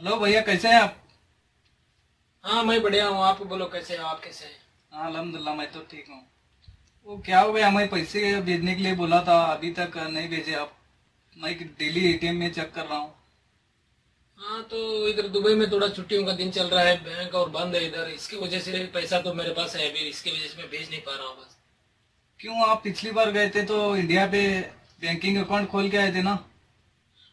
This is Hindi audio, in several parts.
हेलो भैया, कैसे हैं आप? हाँ, मैं बढ़िया हूँ। आप बोलो, कैसे हो? आप कैसे हैं? हाँ, अल्हम्दुलिल्लाह, मैं तो ठीक हूँ। वो क्या हो गया, हमें पैसे भेजने के लिए बोला था, अभी तक नहीं भेजे आप। मैं डेली एटीएम में चेक कर रहा हूँ। हाँ, तो इधर दुबई में थोड़ा छुट्टियों का दिन चल रहा है, बैंक और बंद है इधर। इसकी वजह से पैसा तो मेरे पास है अभी, इसकी वजह से मैं भेज नहीं पा रहा हूँ बस। क्यों, आप पिछली बार गए थे तो इंडिया पे बैंकिंग अकाउंट खोल के आए थे ना?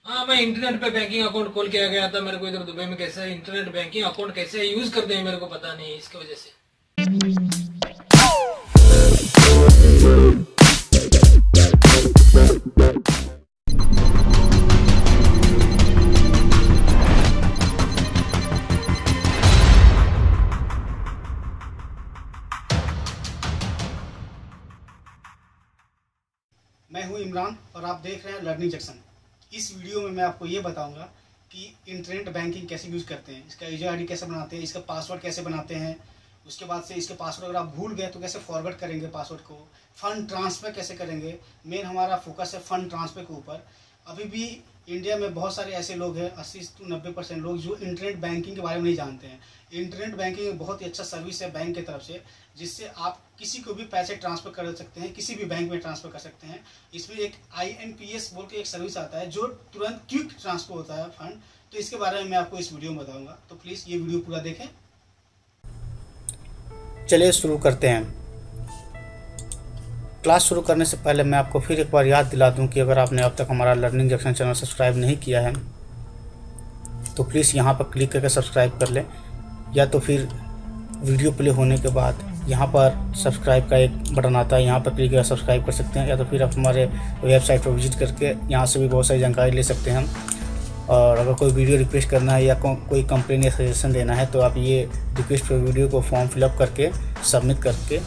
हाँ, मैं इंटरनेट पे बैंकिंग अकाउंट खोल के आ गया था। मेरे को इधर दुबई में कैसे इंटरनेट बैंकिंग अकाउंट कैसे यूज करते हैं मेरे को पता नहीं है, इसकी वजह से। मैं हूं इमरान और आप देख रहे हैं लर्निंग जंक्शन। इस वीडियो में मैं आपको ये बताऊंगा कि इंटरनेट बैंकिंग कैसे यूज़ करते हैं, इसका यूजर आईडी कैसे बनाते हैं, इसका पासवर्ड कैसे बनाते हैं। उसके बाद से इसके पासवर्ड अगर आप भूल गए तो कैसे फॉरवर्ड करेंगे पासवर्ड को, फ़ंड ट्रांसफ़र कैसे करेंगे। मेन हमारा फोकस है फ़ंड ट्रांसफ़र के ऊपर। अभी भी इंडिया में बहुत सारे ऐसे लोग हैं, 80 से 90% लोग, जो इंटरनेट बैंकिंग के बारे में नहीं जानते हैं। इंटरनेट बैंकिंग एक बहुत ही अच्छा सर्विस है बैंक की तरफ से, जिससे आप किसी को भी पैसे ट्रांसफ़र कर सकते हैं, किसी भी बैंक में ट्रांसफ़र कर सकते हैं। इसमें एक IMPS बोल के एक सर्विस आता है जो तुरंत क्विक ट्रांसफ़र होता है फंड। तो इसके बारे में मैं आपको इस वीडियो में बताऊँगा, तो प्लीज़ ये वीडियो पूरा देखें। चलिए शुरू करते हैं। क्लास शुरू करने से पहले मैं आपको फिर एक बार याद दिला दूं कि अगर आपने अब तक हमारा लर्निंग जंक्शन चैनल सब्सक्राइब नहीं किया है तो प्लीज़ यहाँ पर क्लिक करके सब्सक्राइब कर लें, या तो फिर वीडियो प्ले होने के बाद यहाँ पर सब्सक्राइब का एक बटन आता है, यहाँ पर क्लिक करके सब्सक्राइब कर सकते हैं, या तो फिर आप हमारे वेबसाइट पर विजिट करके यहाँ से भी बहुत सारी जानकारी ले सकते हैं। और अगर कोई वीडियो रिक्वेस्ट करना है या कोई कंप्लेन या सजेशन देना है तो आप ये रिक्वेस्ट पर वीडियो को फॉर्म फिलअप करके सबमिट करके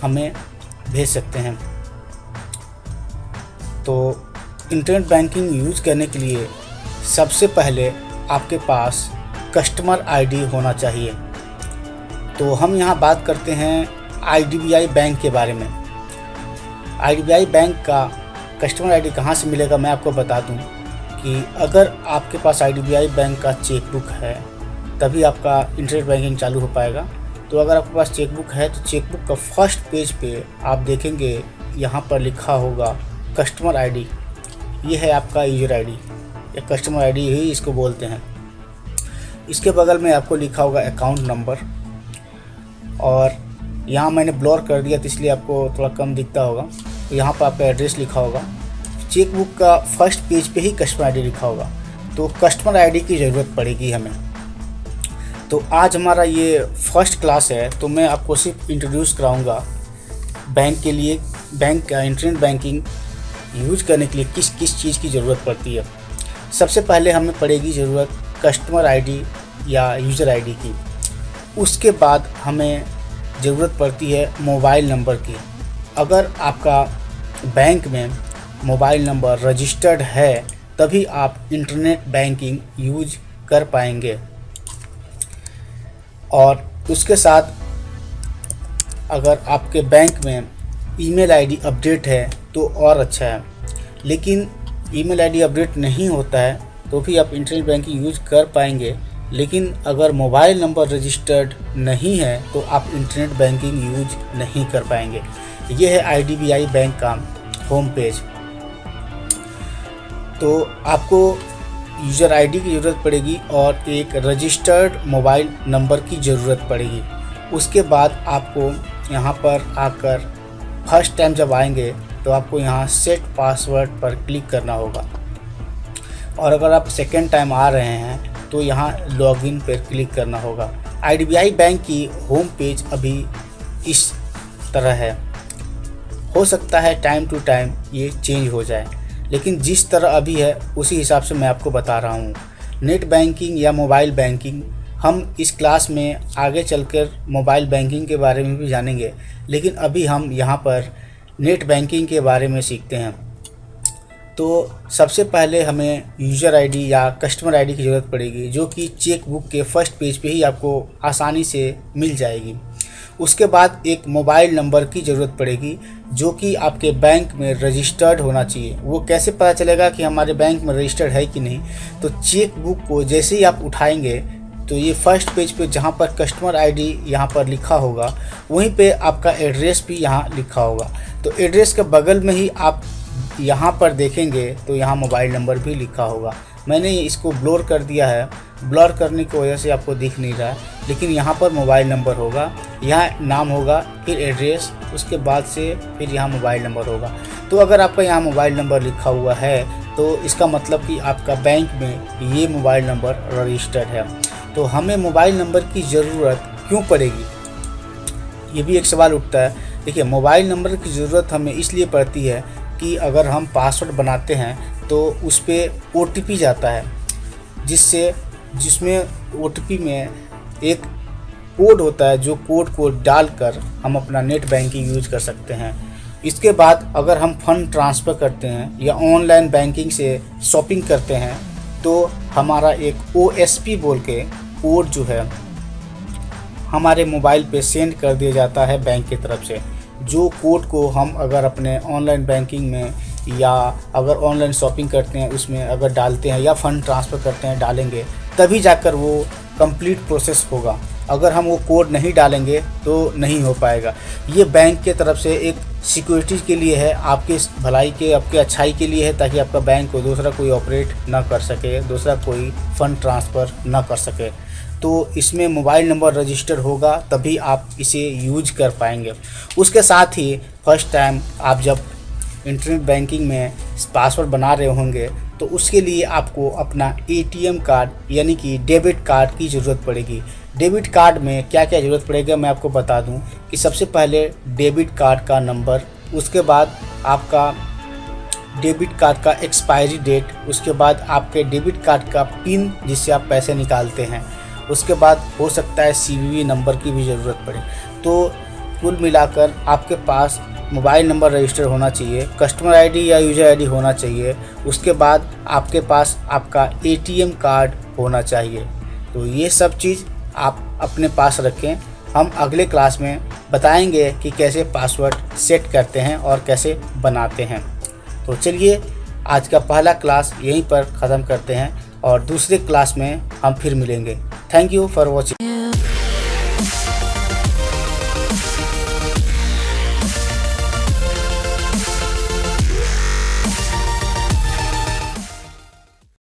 हमें भेज सकते हैं। तो इंटरनेट बैंकिंग यूज़ करने के लिए सबसे पहले आपके पास कस्टमर आईडी होना चाहिए। तो हम यहाँ बात करते हैं IDBI बैंक के बारे में। IDBI बैंक का कस्टमर आईडी कहाँ से मिलेगा, मैं आपको बता दूँ कि अगर आपके पास IDBI बैंक का चेकबुक है तभी आपका इंटरनेट बैंकिंग चालू हो पाएगा। तो अगर आपके पास चेकबुक है तो चेकबुक का फर्स्ट पेज पे आप देखेंगे यहाँ पर लिखा होगा कस्टमर आईडी। ये है आपका यूजर आईडी, या कस्टमर आईडी ही इसको बोलते हैं। इसके बगल में आपको लिखा होगा अकाउंट नंबर, और यहाँ मैंने ब्लर कर दिया तो इसलिए आपको थोड़ा कम दिखता होगा। तो यहाँ पर आपका एड्रेस लिखा होगा। चेकबुक का फर्स्ट पेज पे ही कस्टमर आईडी लिखा होगा, तो कस्टमर आईडी की ज़रूरत पड़ेगी हमें। तो आज हमारा ये फर्स्ट क्लास है, तो मैं आपको सिर्फ इंट्रोड्यूस कराऊंगा बैंक के लिए, बैंक का इंटरनेट बैंकिंग यूज करने के लिए किस किस चीज़ की ज़रूरत पड़ती है। सबसे पहले हमें पड़ेगी ज़रूरत कस्टमर आईडी या यूज़र आईडी की। उसके बाद हमें ज़रूरत पड़ती है मोबाइल नंबर की। अगर आपका बैंक में मोबाइल नंबर रजिस्टर्ड है तभी आप इंटरनेट बैंकिंग यूज कर पाएंगे। और उसके साथ अगर आपके बैंक में ईमेल आईडी अपडेट है तो और अच्छा है, लेकिन ईमेल आईडी अपडेट नहीं होता है तो भी आप इंटरनेट बैंकिंग यूज कर पाएंगे। लेकिन अगर मोबाइल नंबर रजिस्टर्ड नहीं है तो आप इंटरनेट बैंकिंग यूज नहीं कर पाएंगे। ये है IDBI बैंक का होम पेज। तो आपको यूज़र आईडी की ज़रूरत पड़ेगी और एक रजिस्टर्ड मोबाइल नंबर की ज़रूरत पड़ेगी। उसके बाद आपको यहाँ पर आकर फर्स्ट टाइम जब आएंगे तो आपको यहाँ सेट पासवर्ड पर क्लिक करना होगा, और अगर आप सेकेंड टाइम आ रहे हैं तो यहाँ लॉगिन पर क्लिक करना होगा। IDBI बैंक की होम पेज अभी इस तरह है। हो सकता है टाइम टू टाइम ये चेंज हो जाए, लेकिन जिस तरह अभी है उसी हिसाब से मैं आपको बता रहा हूँ। नेट बैंकिंग या मोबाइल बैंकिंग हम इस क्लास में आगे चलकर मोबाइल बैंकिंग के बारे में भी जानेंगे, लेकिन अभी हम यहाँ पर नेट बैंकिंग के बारे में सीखते हैं। तो सबसे पहले हमें यूज़र आईडी या कस्टमर आईडी की ज़रूरत पड़ेगी, जो कि चेक बुक के फर्स्ट पेज पे ही आपको आसानी से मिल जाएगी। उसके बाद एक मोबाइल नंबर की ज़रूरत पड़ेगी जो कि आपके बैंक में रजिस्टर्ड होना चाहिए। वो कैसे पता चलेगा कि हमारे बैंक में रजिस्टर्ड है कि नहीं? तो चेक बुक को जैसे ही आप उठाएंगे तो ये फर्स्ट पेज पे जहाँ पर कस्टमर आईडी यहाँ पर लिखा होगा वहीं पे आपका एड्रेस भी यहाँ लिखा होगा। तो एड्रेस के बगल में ही आप यहाँ पर देखेंगे तो यहाँ मोबाइल नंबर भी लिखा होगा। मैंने इसको ब्लर कर दिया है, ब्लर करने की वजह से आपको दिख नहीं रहा है, लेकिन यहाँ पर मोबाइल नंबर होगा, यहाँ नाम होगा, फिर एड्रेस, उसके बाद से फिर यहाँ मोबाइल नंबर होगा। तो अगर आपका यहाँ मोबाइल नंबर लिखा हुआ है तो इसका मतलब कि आपका बैंक में ये मोबाइल नंबर रजिस्टर्ड है। तो हमें मोबाइल नंबर की ज़रूरत क्यों पड़ेगी, ये भी एक सवाल उठता है। देखिए, मोबाइल नंबर की ज़रूरत हमें इसलिए पड़ती है कि अगर हम पासवर्ड बनाते हैं तो उस पर OTP जाता है, जिसमें OTP में एक कोड होता है, जो कोड को डालकर हम अपना नेट बैंकिंग यूज कर सकते हैं। इसके बाद अगर हम फंड ट्रांसफ़र करते हैं या ऑनलाइन बैंकिंग से शॉपिंग करते हैं तो हमारा एक OSP बोल के कोड जो है हमारे मोबाइल पे सेंड कर दिया जाता है बैंक की तरफ से। जो कोड को हम अगर अपने ऑनलाइन बैंकिंग में या अगर ऑनलाइन शॉपिंग करते हैं उसमें अगर डालते हैं या फ़ंड ट्रांसफ़र करते हैं डालेंगे, तभी जाकर वो कंप्लीट प्रोसेस होगा। अगर हम वो कोड नहीं डालेंगे तो नहीं हो पाएगा। ये बैंक के तरफ से एक सिक्योरिटी के लिए है, आपके भलाई के, आपके अच्छाई के लिए है, ताकि आपका बैंक को दूसरा कोई ऑपरेट ना कर सके, दूसरा कोई फ़ंड ट्रांसफ़र ना कर सके। तो इसमें मोबाइल नंबर रजिस्टर होगा तभी आप इसे यूज कर पाएंगे। उसके साथ ही फर्स्ट टाइम आप जब इंटरनेट बैंकिंग में पासवर्ड बना रहे होंगे तो उसके लिए आपको अपना ATM कार्ड यानी कि डेबिट कार्ड की ज़रूरत पड़ेगी। डेबिट कार्ड में क्या क्या ज़रूरत पड़ेगा मैं आपको बता दूं कि सबसे पहले डेबिट कार्ड का नंबर, उसके बाद आपका डेबिट कार्ड का एक्सपायरी डेट, उसके बाद आपके डेबिट कार्ड का पिन जिससे आप पैसे निकालते हैं, उसके बाद हो सकता है CVV नंबर की भी ज़रूरत पड़े। तो कुल मिलाकर आपके पास मोबाइल नंबर रजिस्टर होना चाहिए, कस्टमर आईडी या यूज़र आईडी होना चाहिए, उसके बाद आपके पास आपका ATM कार्ड होना चाहिए। तो ये सब चीज़ आप अपने पास रखें। हम अगले क्लास में बताएंगे कि कैसे पासवर्ड सेट करते हैं और कैसे बनाते हैं। तो चलिए आज का पहला क्लास यहीं पर ख़त्म करते हैं और दूसरे क्लास में हम फिर मिलेंगे। Thank you for watching.